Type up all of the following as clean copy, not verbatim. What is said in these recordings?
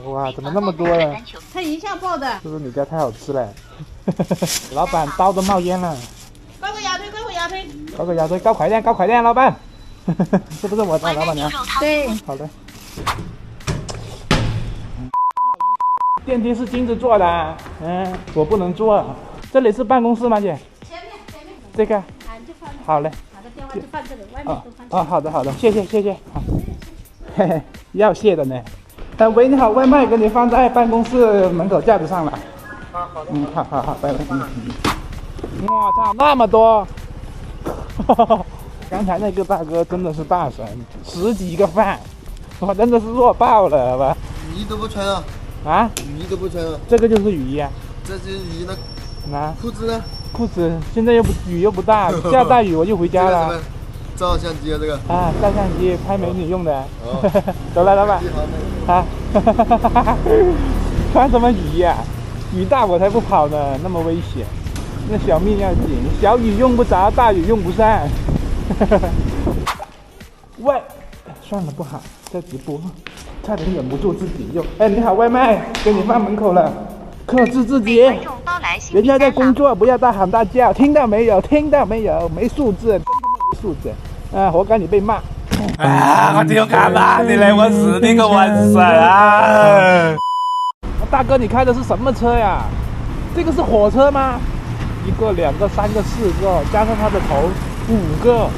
哇，怎么那么多呀？他一下爆的。是不是你家太好吃了？老板，刀都冒烟了。高个牙推，高个牙推。高个牙推，高快点，高快点，老板。是不是我老板娘？对。好的。电梯是金子做的，我不能坐。这里是办公室吗，姐？前面。这个。你就放。好嘞。拿个电话就放这里，外面都放。好的，谢谢。好。嘿嘿，要谢的呢。喂，你好，外卖给你放在办公室门口架子上了。好的。好，拜拜。我操，那么多！刚才那个大哥真的是大神，10几个饭，我真的是弱爆了，好吧？雨衣都不穿啊？啊？雨衣都不穿啊？这个就是雨衣啊。这就是雨衣呢？啊？裤子呢？裤子现在雨又不大，下大雨我就回家了。照相机啊，这个。啊，照相机拍美女用的。走了，老板。啊。穿什么雨衣啊？雨大我才不跑呢，那么危险。那小命要紧，小雨用不着，大雨用不上。喂，算了，不好，在直播，差点忍不住自己用。哎，你好，外卖给你放门口了，克制自己。人家在工作，不要大喊大叫，听到没有？没素质，没素质，活该你被骂。啊！我屌干嘛？你来我死你个混神啊！大哥，你开的是什么车呀？这个是火车吗？1个、2个、3个、4个，加上他的头，5个。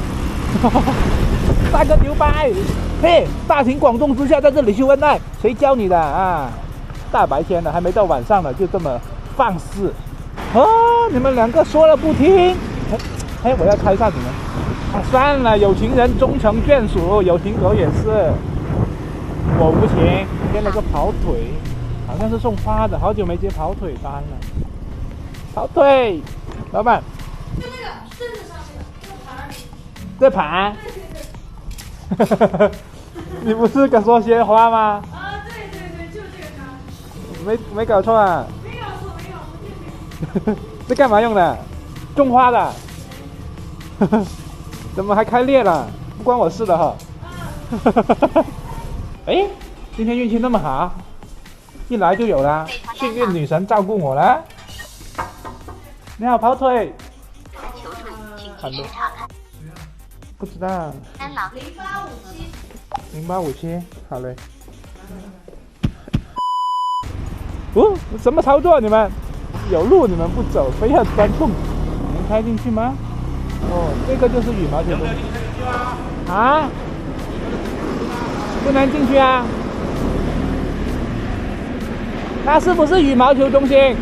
大哥牛掰！嘿，大庭广众之下在这里秀恩爱，谁教你的啊？大白天的，还没到晚上呢，就这么放肆。你们2个说了不听。哎，我要开上你们。算了，有情人终成眷属，有情狗也是。我无情，接了个跑腿，好像是送花的，好久没接跑腿单了。跑腿，老板。就那个顺着上面的这盘。你不是敢说鲜花吗？啊，对，就这个汤。没搞错啊。没搞错。这干嘛用的？种花的。怎么还开裂了？不关我事的哈。哎，今天运气那么好，一来就有了，幸运女神照顾我了。你好，跑腿。求助，请及时查看。不知道。0857，好嘞。什么操作？你们有路你们不走，非要钻洞，能开进去吗？这个就是羽毛球中心啊，不能进去啊。它是不是羽毛球中心？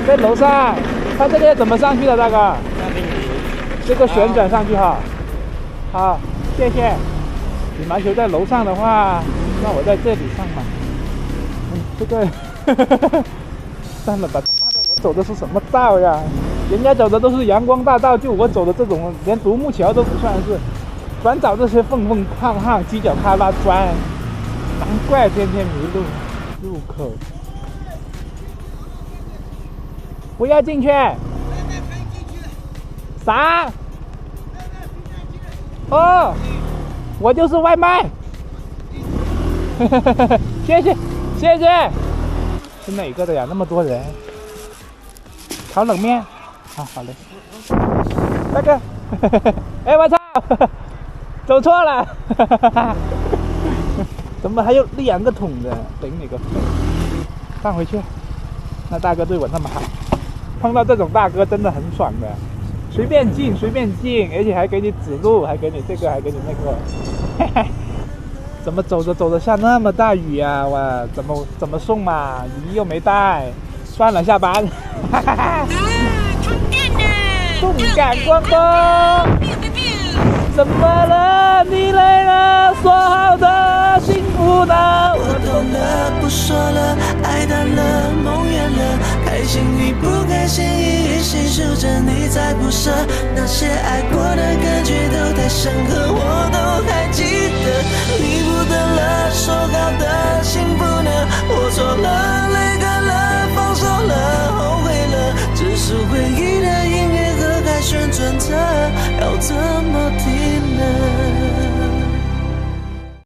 在楼上。它这个要怎么上去的，大哥？这个旋转上去哈。好，谢谢。羽毛球在楼上的话，那我在这里上嘛。这个算了吧，他妈的，我走的是什么道呀？人家走的都是阳光大道，就我走的这种连独木桥都不算是，专找这些蹦蹦胖胖犄角旮旯钻，难怪天天迷路。入口，不要进去。啥？我就是外卖。谢谢。是哪个的呀？那么多人。炒冷面。好嘞。大哥，哎，我操，走错了。怎么还有2个桶的？顶你个肺！放回去。那大哥对我那么好，碰到这种大哥真的很爽的，随便进，而且还给你指路，还给你这个，还给你那个。怎么走着下那么大雨呀？我怎么送嘛？雨衣又没带，算了，下班。动感光波，怎么了？你累了，说好的幸福呢？我懂了，不说了，爱淡了，梦远了，开心与不开心一一细数着，你在不舍，那些爱过的感觉都太深刻，我都还记